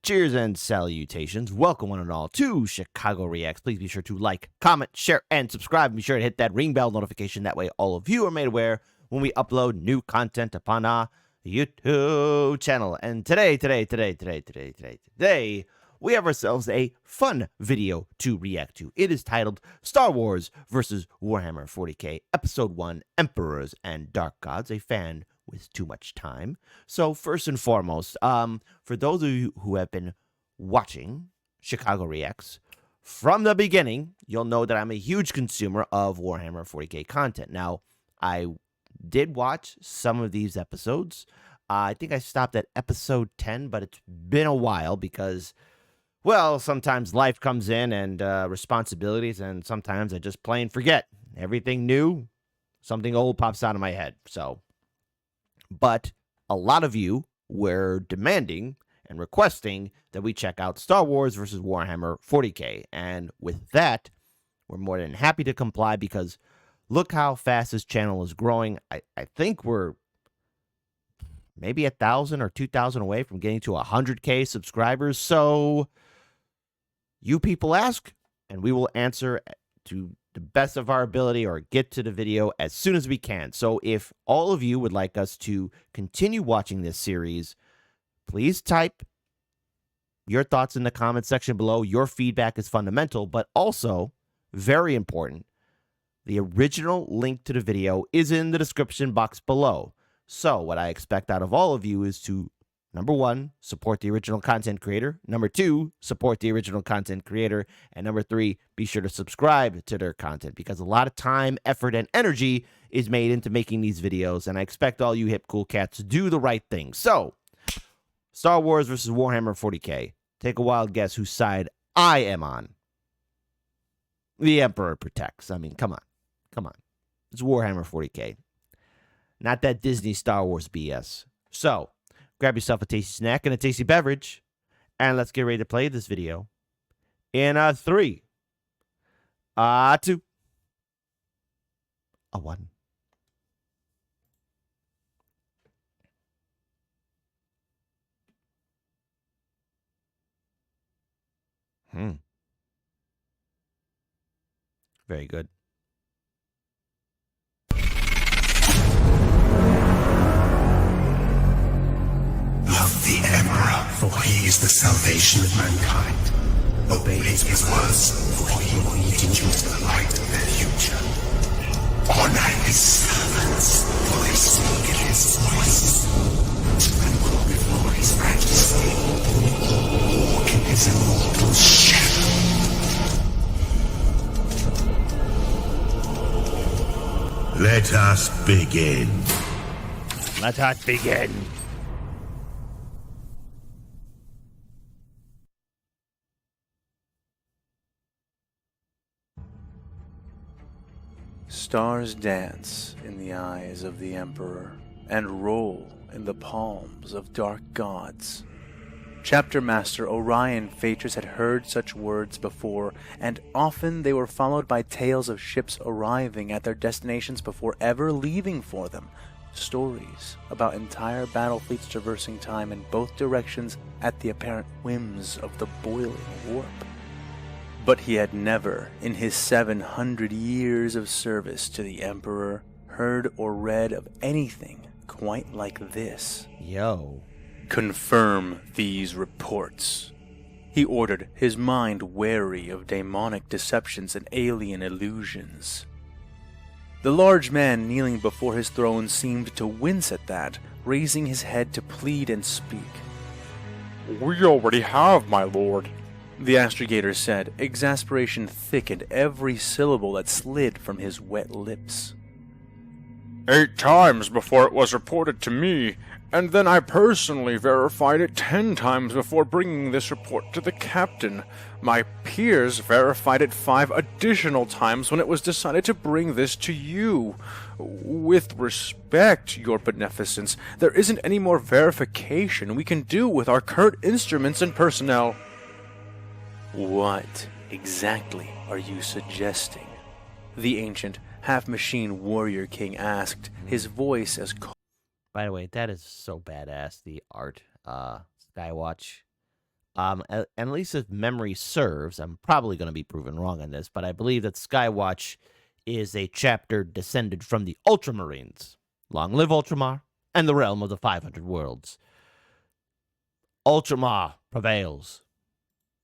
Cheers and salutations. Welcome one and all to Chicago Reacts. Please be sure to like, comment, share, and subscribe. Be sure to hit that ring bell notification. That way all of you are made aware when we upload new content upon our YouTube channel. And today, we have ourselves a fun video to react to. It is titled Star Wars vs. Warhammer 40K, Episode 1, Emperors and Dark Gods, a fan with too much time. So first and foremost, for those of you who have been watching Chicago Reacts from the beginning, you'll know that I'm a huge consumer of Warhammer 40K content. Now, I did watch some of these episodes. I think I stopped at episode 10, but it's been a while because, well, sometimes life comes in and responsibilities, and sometimes I just plain forget. Everything new, something old pops out of my head. But a lot of you were demanding and requesting that we check out Star Wars vs. Warhammer 40K. And with that, we're more than happy to comply because look how fast this channel is growing. I think we're maybe 1,000 or 2,000 away from getting to 100K subscribers. So you people ask, and we will answer to the best of our ability or get to the video as soon as we can. So if all of you would like us to continue watching this series, please type your thoughts in the comment section below. Your feedback is fundamental, but also very important. The original link to the video is in the description box below. So what I expect out of all of you is to, number one, support the original content creator. Number two, support the original content creator. And number three, be sure to subscribe to their content because a lot of time, effort, and energy is made into making these videos. And I expect all you hip cool cats to do the right thing. So, Star Wars vs. Warhammer 40K. Take a wild guess whose side I am on. The Emperor protects. I mean, come on. Come on. It's Warhammer 40K. Not that Disney Star Wars BS. So, grab yourself a tasty snack and a tasty beverage, and let's get ready to play this video in 3, 2, 1. Very good. The Emperor, for he is the salvation of mankind. Obey his words, for he will lead you into the light of their future. Honor his servants, for they speak in his voice. Tremble before his majesty. Walk in his immortal shadow. Let us begin. Let us begin. Stars dance in the eyes of the Emperor and roll in the palms of dark gods. Chapter Master Orion Phaetrus had heard such words before, and often they were followed by tales of ships arriving at their destinations before ever leaving for them. Stories about entire battle fleets traversing time in both directions at the apparent whims of the boiling warp. But he had never, in his 700 years of service to the Emperor, heard or read of anything quite like this. Yo. Confirm these reports. He ordered, his mind wary of demonic deceptions and alien illusions. The large man kneeling before his throne seemed to wince at that, raising his head to plead and speak. We already have, my lord. The astrogator said, exasperation thickened every syllable that slid from his wet lips. 8 times before it was reported to me, and then I personally verified it 10 times before bringing this report to the captain. My peers verified it 5 additional times when it was decided to bring this to you. With respect, your beneficence, there isn't any more verification we can do with our current instruments and personnel. What exactly are you suggesting? The ancient, half-machine warrior king asked, his voice as cold. By the way, that is so badass, the art. Skywatch. And at least if memory serves, I'm probably going to be proven wrong on this, but I believe that Skywatch is a chapter descended from the Ultramarines. Long live Ultramar and the realm of the 500 worlds. Ultramar prevails.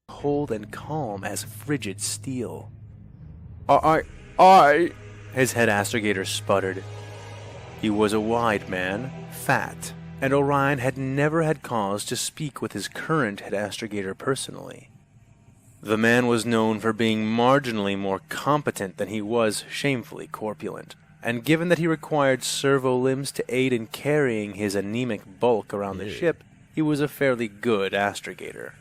Cold and calm as frigid steel. I... His head astrogator sputtered. He was a wide man, fat, and Orion had never had cause to speak with his current head astrogator personally. The man was known for being marginally more competent than he was shamefully corpulent, and given that he required servo limbs to aid in carrying his anemic bulk around the ship, he was a fairly good astrogator.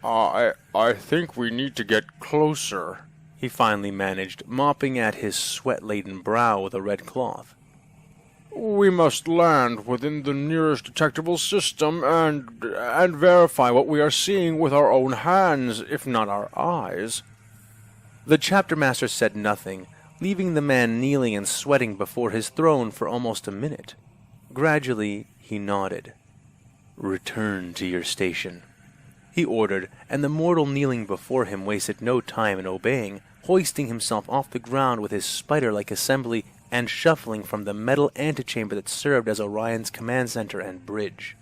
I think we need to get closer, He finally managed, mopping at his sweat-laden brow with a red cloth. We must land within the nearest detectable system and verify what we are seeing with our own hands, if not our eyes. The chapter master said nothing, leaving the man kneeling and sweating before his throne for almost a minute. Gradually, he nodded. "Return to your station," he ordered, and the mortal kneeling before him wasted no time in obeying, hoisting himself off the ground with his spider-like assembly and shuffling from the metal antechamber that served as Orion's command center and bridge.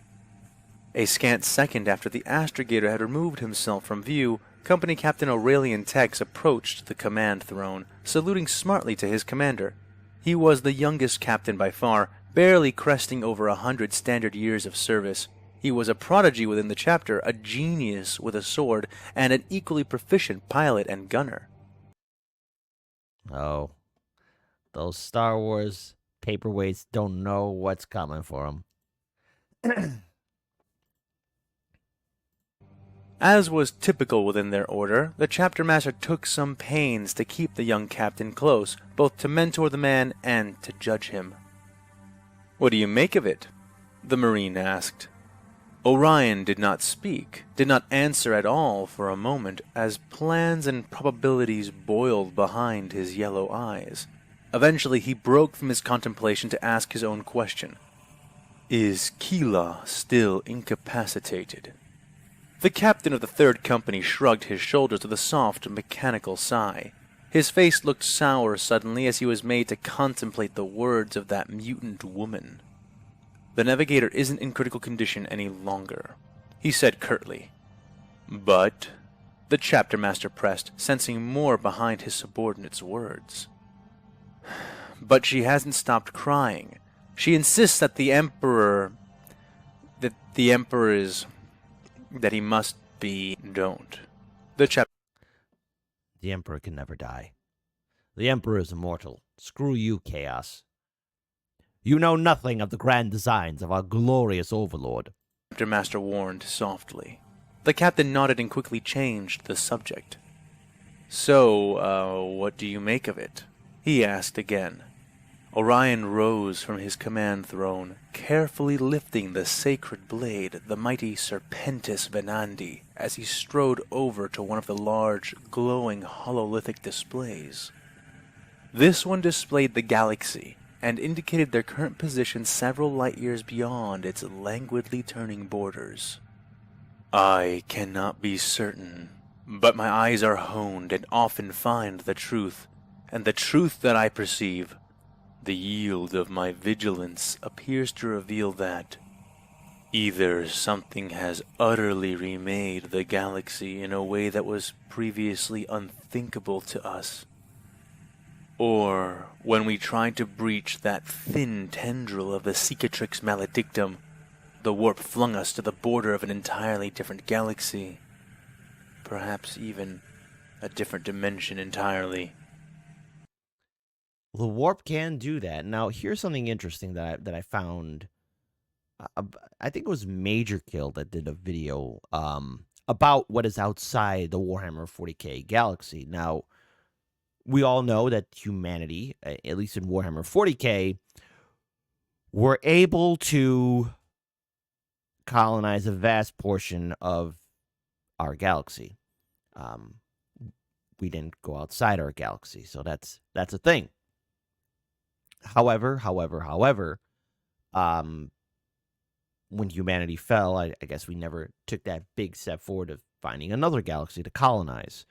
A scant second after the astrogator had removed himself from view, Company Captain Aurelian Tex approached the command throne, saluting smartly to his commander. He was the youngest captain by far, barely cresting over 100 standard years of service. He was a prodigy within the chapter, a genius with a sword, and an equally proficient pilot and gunner. Oh, those Star Wars paperweights don't know what's coming for them. As was typical within their order, the chapter master took some pains to keep the young captain close, both to mentor the man and to judge him. "What do you make of it?" the Marine asked. Orion did not speak, did not answer at all for a moment, as plans and probabilities boiled behind his yellow eyes. Eventually he broke from his contemplation to ask his own question. "Is Keela still incapacitated?" The captain of the third company shrugged his shoulders with a soft, mechanical sigh. His face looked sour suddenly as he was made to contemplate the words of that mutant woman. "The navigator isn't in critical condition any longer," he said curtly. "But," the chapter master pressed, sensing more behind his subordinate's words. "But she hasn't stopped crying. She insists that the Emperor is... that he must be... don't." The Emperor can never die. The Emperor is immortal. Screw you, Chaos. You know nothing of the grand designs of our glorious overlord. chapter master warned softly. The captain nodded and quickly changed the subject. "So, what do you make of it?" he asked again. Orion rose from his command throne, carefully lifting the sacred blade, the mighty Serpentis Venandi, as he strode over to one of the large, glowing hololithic displays. This one displayed the galaxy, and indicated their current position several light years beyond its languidly turning borders. "I cannot be certain, but my eyes are honed and often find the truth, and the truth that I perceive, the yield of my vigilance, appears to reveal that either something has utterly remade the galaxy in a way that was previously unthinkable to us, or when we tried to breach that thin tendril of the Cicatrix Maledictum, the warp flung us to the border of an entirely different galaxy, perhaps even a different dimension entirely." The warp can do that. Now, here's something interesting that I found. I think it was Major Kill that did a video about what is outside the Warhammer 40k galaxy. Now, we all know that humanity, at least in Warhammer 40k, were able to colonize a vast portion of our galaxy. We didn't go outside our galaxy, so that's a thing. However, when humanity fell, I guess we never took that big step forward of finding another galaxy to colonize.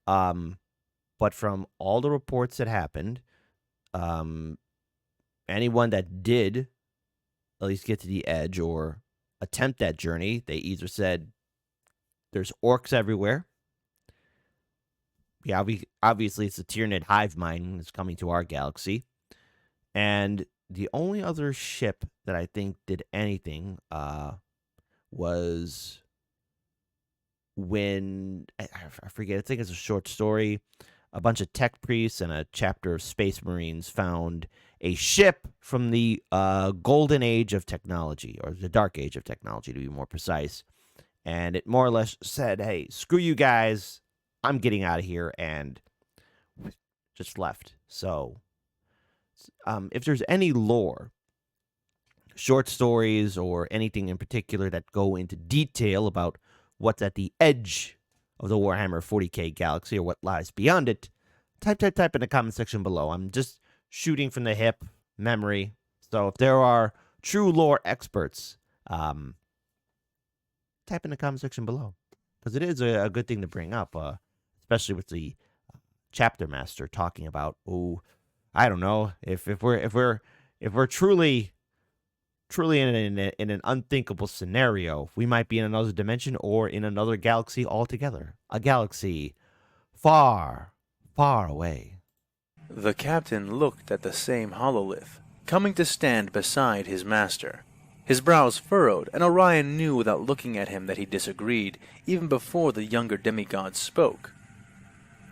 But from all the reports that happened, anyone that did at least get to the edge or attempt that journey, they either said there's orcs everywhere. Yeah, obviously it's a Tyranid hive mind that's coming to our galaxy. And the only other ship that I think did anything was when, I forget, I think it's a short story. A bunch of tech priests and a chapter of Space Marines found a ship from the golden age of technology, or the dark age of technology to be more precise. And it more or less said, hey, screw you guys, I'm getting out of here, and just left. So if there's any lore, short stories, or anything in particular that go into detail about what's at the edge of the Warhammer 40k galaxy or what lies beyond it, type in the comment section below. I'm just shooting from the hip, memory. So if there are true lore experts, type in the comment section below, because it is a good thing to bring up, especially with the chapter master talking about, I don't know, if we're truly in an unthinkable scenario, we might be in another dimension or in another galaxy altogether. A galaxy far, far away. The captain looked at the same hololith, coming to stand beside his master. His brows furrowed, and Orion knew without looking at him that he disagreed, even before the younger demigod spoke.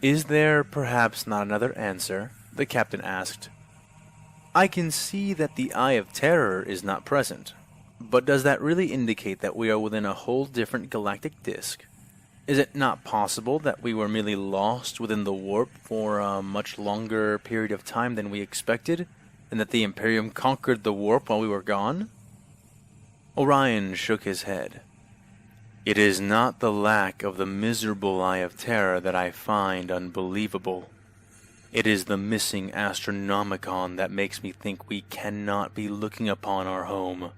"Is there perhaps not another answer?" the captain asked. "I can see that the Eye of Terror is not present, but does that really indicate that we are within a whole different galactic disk? Is it not possible that we were merely lost within the warp for a much longer period of time than we expected, and that the Imperium conquered the warp while we were gone?" Orion shook his head. "It is not the lack of the miserable Eye of Terror that I find unbelievable. It is the missing Astronomicon that makes me think we cannot be looking upon our home."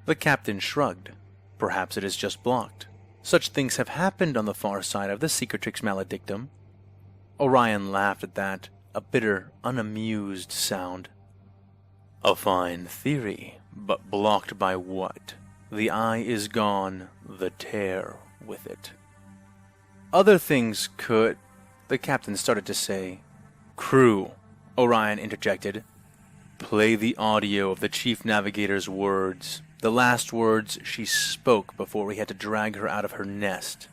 The captain shrugged. Perhaps it is just blocked. Such things have happened on the far side of the Secretrix Maledictum. Orion laughed at that, a bitter, unamused sound. "A fine theory, but blocked by what? The eye is gone, the tear with it." "Other things could," the captain started to say. "Crew," Orion interjected. "Play the audio of the Chief Navigator's words, the last words she spoke before we had to drag her out of her nest."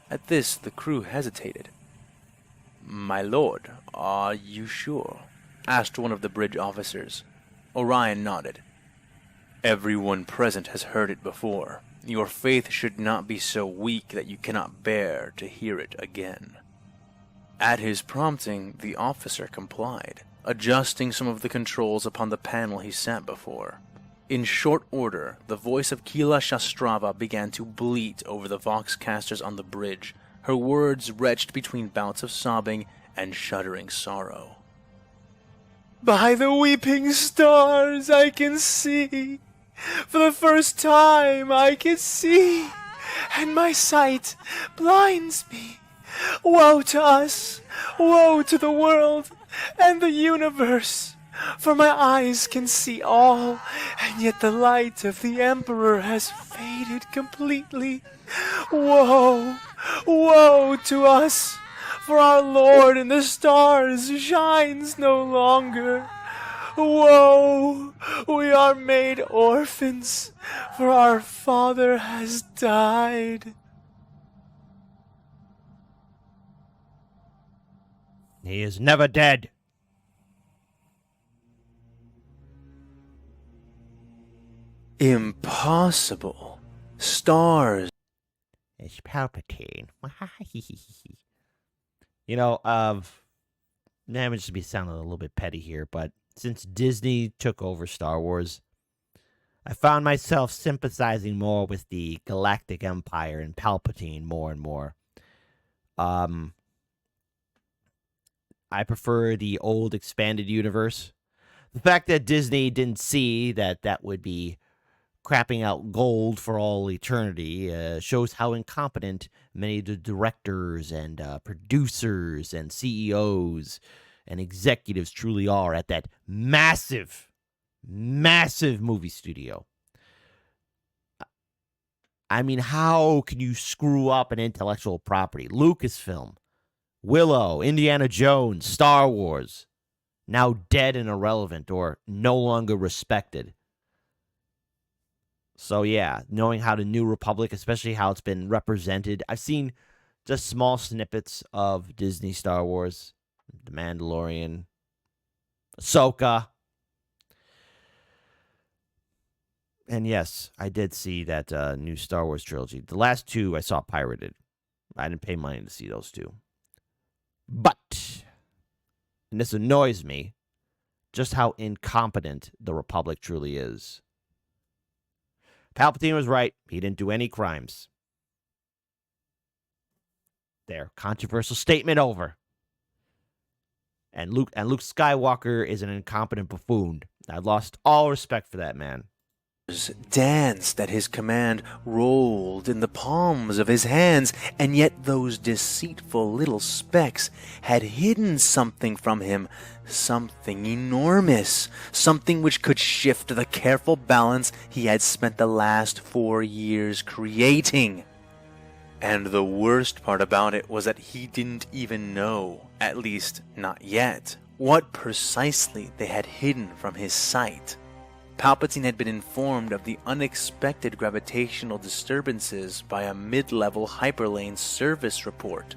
At this, the crew hesitated. "My lord, are you sure?" asked one of the bridge officers. Orion nodded. "Everyone present has heard it before. Your faith should not be so weak that you cannot bear to hear it again." At his prompting, the officer complied, adjusting some of the controls upon the panel he sat before. In short order, the voice of Kila Shastrava began to bleat over the voxcasters on the bridge, her words retched between bouts of sobbing and shuddering sorrow. "By the weeping stars I can see! For the first time I can see! And my sight blinds me! Woe to us! Woe to the world and the universe! For my eyes can see all, and yet the light of the Emperor has faded completely. Woe! Woe to us! For our Lord in the stars shines no longer. Woe! We are made orphans, for our father has died." He is never dead. Impossible. Stars. It's Palpatine. You know, I'm just to be sounding a little bit petty here, but since Disney took over Star Wars, I found myself sympathizing more with the Galactic Empire and Palpatine more and more. I prefer the old expanded universe. The fact that Disney didn't see that would be crapping out gold for all eternity shows how incompetent many of the directors and producers and CEOs and executives truly are at that massive movie studio. I mean, how can you screw up an intellectual property? Lucasfilm, Willow, Indiana Jones, Star Wars, now dead and irrelevant or no longer respected. So yeah, knowing how the New Republic, especially how it's been represented, I've seen just small snippets of Disney Star Wars, The Mandalorian, Ahsoka. And yes, I did see that new Star Wars trilogy. The last two I saw pirated. I didn't pay money to see those two. But, and this annoys me, just how incompetent the Republic truly is. Palpatine was right. He didn't do any crimes. There, controversial statement over. And Luke Skywalker is an incompetent buffoon. I lost all respect for that man. Danced at his command, rolled in the palms of his hands, and yet those deceitful little specks had hidden something from him, something enormous, something which could shift the careful balance he had spent the last 4 years creating. And the worst part about it was that he didn't even know, at least not yet, what precisely they had hidden from his sight. Palpatine had been informed of the unexpected gravitational disturbances by a mid-level hyperlane service report.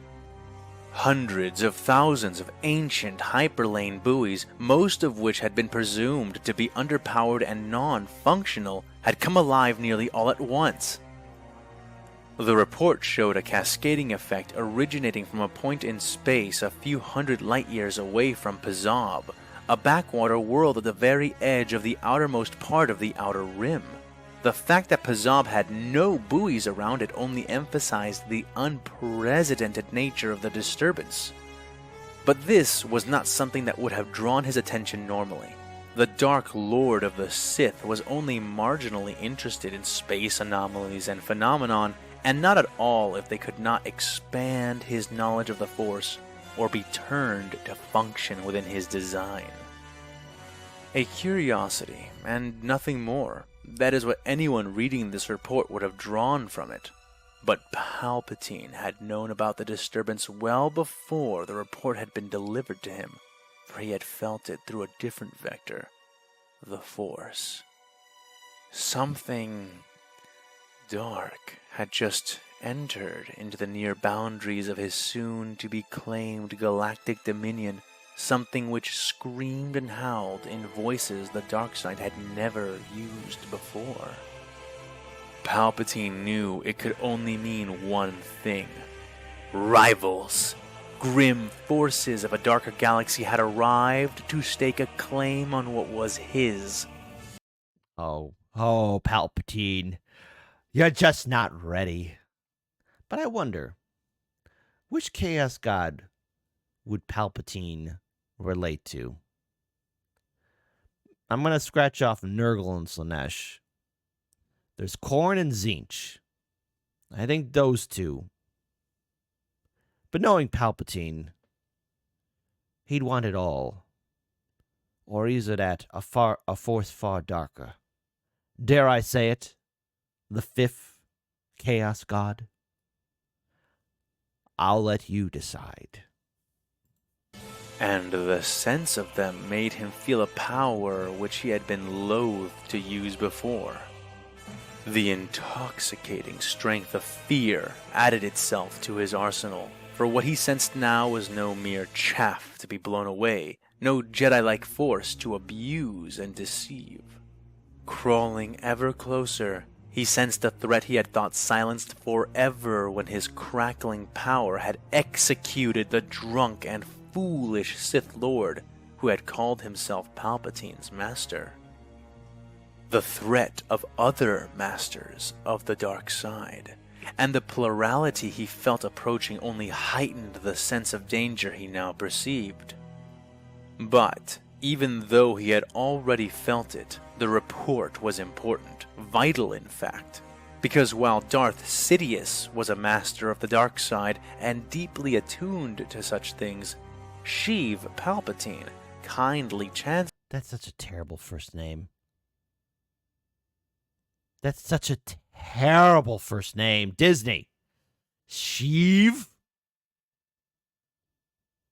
Hundreds of thousands of ancient hyperlane buoys, most of which had been presumed to be underpowered and non-functional, had come alive nearly all at once. The report showed a cascading effect originating from a point in space a few hundred light-years away from Pazab, a backwater world at the very edge of the outermost part of the Outer Rim. The fact that Pazab had no buoys around it only emphasized the unprecedented nature of the disturbance. But this was not something that would have drawn his attention normally. The Dark Lord of the Sith was only marginally interested in space anomalies and phenomenon, and not at all if they could not expand his knowledge of the Force or be turned to function within his design. A curiosity, and nothing more. That is what anyone reading this report would have drawn from it. But Palpatine had known about the disturbance well before the report had been delivered to him, for he had felt it through a different vector, the Force. Something dark had just entered into the near boundaries of his soon-to-be-claimed galactic dominion, something which screamed and howled in voices the Darkseid had never used before. Palpatine knew it could only mean one thing. Rivals! Grim forces of a darker galaxy had arrived to stake a claim on what was his. Oh, Palpatine. You're just not ready. But I wonder, which Chaos God would Palpatine relate to? I'm going to scratch off Nurgle and Slaanesh. There's Korn and Tzeentch. I think those two. But knowing Palpatine, he'd want it all. Or is it at a force far darker? Dare I say it? The fifth Chaos God? I'll let you decide. And the sense of them made him feel a power which he had been loath to use before. The intoxicating strength of fear added itself to his arsenal, for what he sensed now was no mere chaff to be blown away, no Jedi-like force to abuse and deceive. Crawling ever closer, he sensed the threat he had thought silenced forever when his crackling power had executed the drunk and foolish Sith Lord who had called himself Palpatine's master. The threat of other masters of the dark side, and the plurality he felt approaching only heightened the sense of danger he now perceived. But, even though he had already felt it, The report was important, vital in fact, because while Darth Sidious was a master of the dark side and deeply attuned to such things, Sheev Palpatine kindly chanced. That's such a terrible first name. That's such a terrible first name. Disney. Sheev?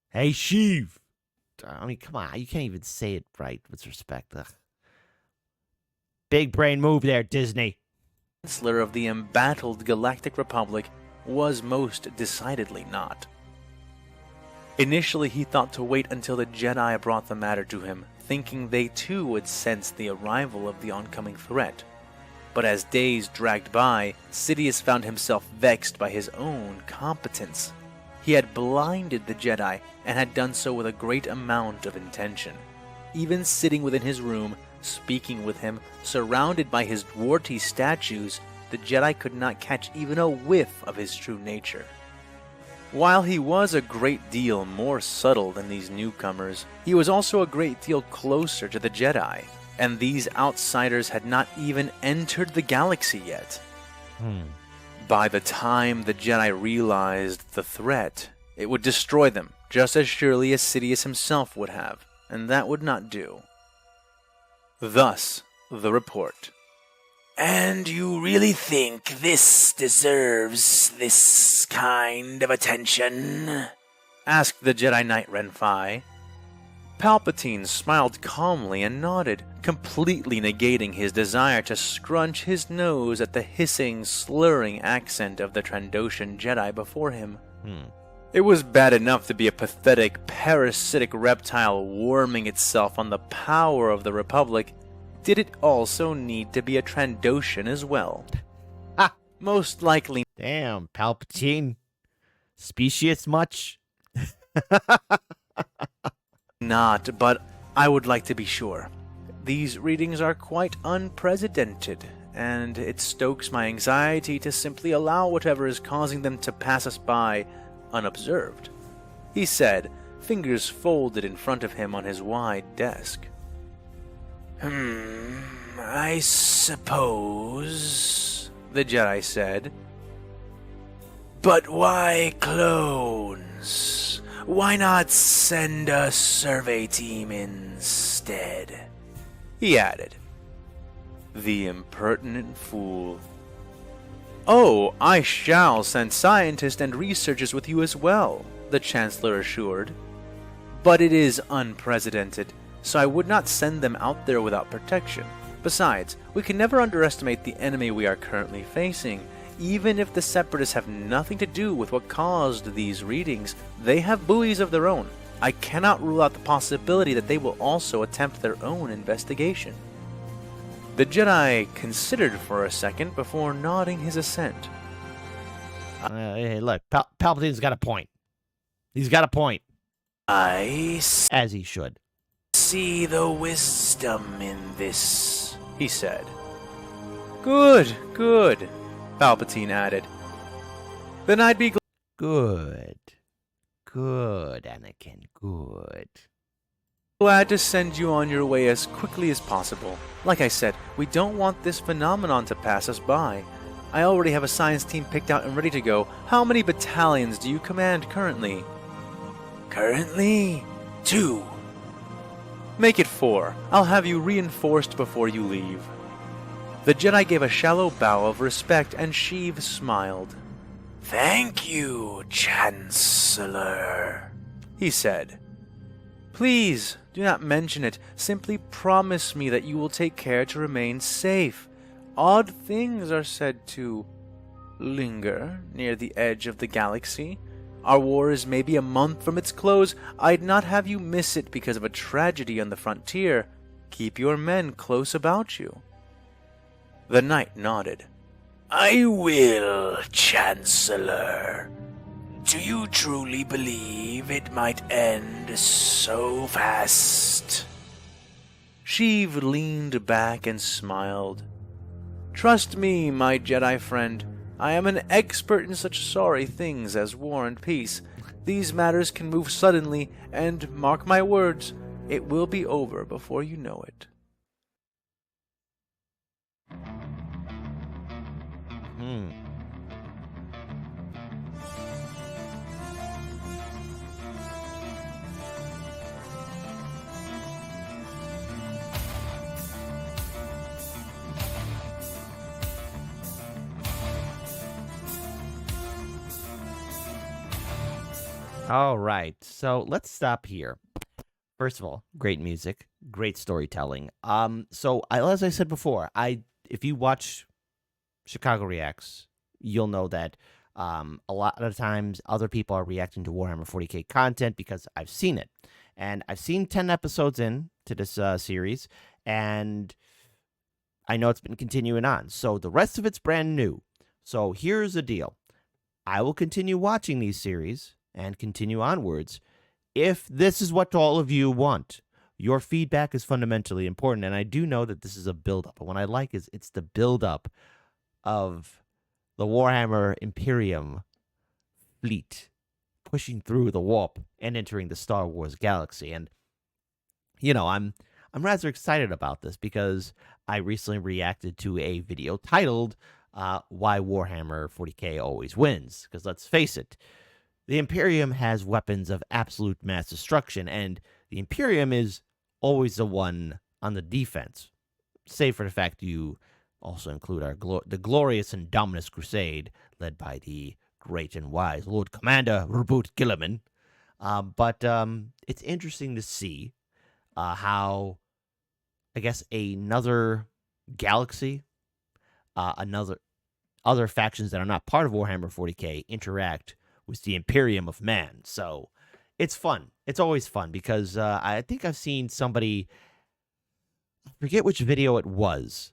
Hey, Sheev. I mean, come on. You can't even say it right with respect. Ugh. Big brain move there, Disney. Chancellor of the embattled Galactic Republic was most decidedly not. Initially, he thought to wait until the Jedi brought the matter to him, thinking they too would sense the arrival of the oncoming threat. But as days dragged by, Sidious found himself vexed by his own competence. He had blinded the Jedi, and had done so with a great amount of intention. Even sitting within his room, speaking with him, surrounded by his dwarty statues, the Jedi could not catch even a whiff of his true nature. While he was a great deal more subtle than these newcomers, he was also a great deal closer to the Jedi, and these outsiders had not even entered the galaxy yet. By the time the Jedi realized the threat, it would destroy them, just as surely as Sidious himself would have, and that would not do. Thus, the report. And you really think this deserves this kind of attention? Asked the Jedi Knight Renfai. Palpatine smiled calmly and nodded, completely negating his desire to scrunch his nose at the hissing, slurring accent of the Trandoshan Jedi before him. It was bad enough to be a pathetic, parasitic reptile warming itself on the power of the Republic. Did it also need to be a Trandoshan as well? Ha! Most likely. Damn, Palpatine. Specious much? Not, but I would like to be sure. These readings are quite unprecedented, and it stokes my anxiety to simply allow whatever is causing them to pass us by unobserved, he said, fingers folded in front of him on his wide desk. I suppose, the Jedi said. But why clones? Why not send a survey team instead? He added. The impertinent fool. Oh, I shall send scientists and researchers with you as well, the Chancellor assured. But it is unprecedented, so I would not send them out there without protection. Besides, we can never underestimate the enemy we are currently facing. Even if the Separatists have nothing to do with what caused these readings, they have buoys of their own. I cannot rule out the possibility that they will also attempt their own investigation. The Jedi considered for a second before nodding his assent. Hey, look, Palpatine's got a point. He's got a point. As he should. See the wisdom in this, he said. Good, good, Palpatine added. Then I'd be Good, Anakin, good. glad to send you on your way as quickly as possible. Like I said, we don't want this phenomenon to pass us by. I already have a science team picked out and ready to go. How many battalions do you command currently? Currently, 2. Make it 4. I'll have you reinforced before you leave. The Jedi gave a shallow bow of respect, and Sheev smiled. Thank you, Chancellor, he said. Please, do not mention it. Simply promise me that you will take care to remain safe. Odd things are said to linger near the edge of the galaxy. Our war is maybe a month from its close. I'd not have you miss it because of a tragedy on the frontier. Keep your men close about you. The knight nodded. I will, Chancellor. Do you truly believe it might end so fast? Sheev leaned back and smiled. Trust me, my Jedi friend. I am an expert in such sorry things as war and peace. These matters can move suddenly, and, mark my words, it will be over before you know it. All right, so let's stop here. First of all, great music, great storytelling. As I said before, if you watch Chicago Reacts, you'll know that a lot of times other people are reacting to Warhammer 40k content because I've seen it, and I've seen 10 episodes in to this series, and I know it's been continuing on. So the rest of it's brand new. So here's the deal: I will continue watching these series and continue onwards if this is what all of you want. Your feedback is fundamentally important, and I do know that this is a build-up. But what I like is it's the build-up of the Warhammer Imperium fleet pushing through the warp and entering the Star Wars galaxy. And I'm rather excited about this because I recently reacted to a video titled "Why Warhammer 40k Always Wins." Because let's face it, the Imperium has weapons of absolute mass destruction, and the Imperium is always the one on the defense, save for the fact you also include the glorious and Dominus Crusade, led by the great and wise Lord Commander Reboot Gilliman. But it's interesting to see how, I guess, another galaxy, other factions that are not part of Warhammer 40k interact with the Imperium of Man. So it's fun. It's always fun because I think I've seen somebody, I forget which video it was,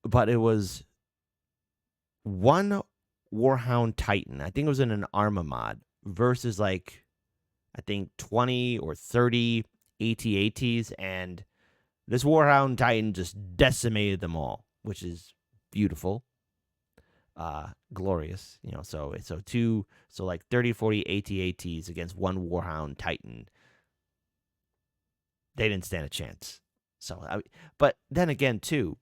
but it was one Warhound Titan. I think it was in an Arma mod versus I think 20 or 30 AT-ATs, and this Warhound Titan just decimated them all, which is beautiful. Glorious, so 30, 40 AT-ATs against one Warhound Titan. They didn't stand a chance. But then again, too,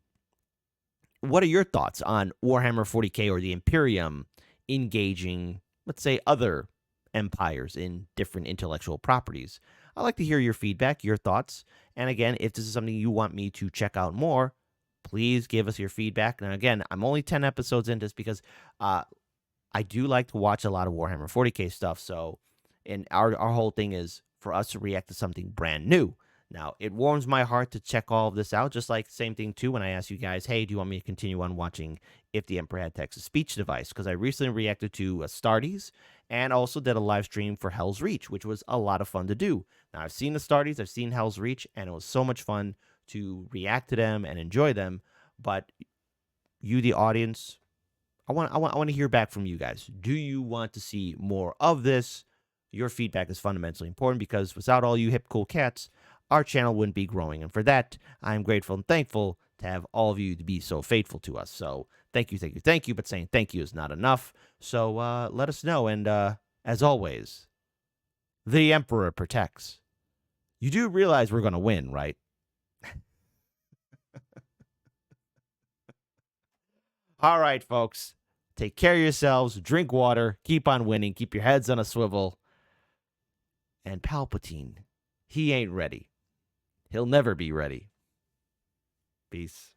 what are your thoughts on Warhammer 40k or the Imperium engaging, let's say, other empires in different intellectual properties? I'd like to hear your feedback, your thoughts. And again, if this is something you want me to check out more, please give us your feedback. And again, I'm only 10 episodes into this because I do like to watch a lot of Warhammer 40k stuff. So, and our whole thing is for us to react to something brand new. Now, it warms my heart to check all of this out, just like same thing, too, when I ask you guys, hey, do you want me to continue on watching If the Emperor Had Text-to-Speech Device? Because I recently reacted to Astartes and also did a live stream for Hell's Reach, which was a lot of fun to do. Now, I've seen Astartes, I've seen Hell's Reach, and it was so much fun to react to them and enjoy them. But you, the audience, I want to hear back from you guys. Do you want to see more of this? Your feedback is fundamentally important because without all you hip, cool cats, our channel wouldn't be growing. And for that, I'm grateful and thankful to have all of you to be so faithful to us. So thank you, thank you, thank you. But saying thank you is not enough. So let us know. And as always, the Emperor protects. You do realize we're going to win, right? All right, folks. Take care of yourselves. Drink water. Keep on winning. Keep your heads on a swivel. And Palpatine, he ain't ready. He'll never be ready. Peace.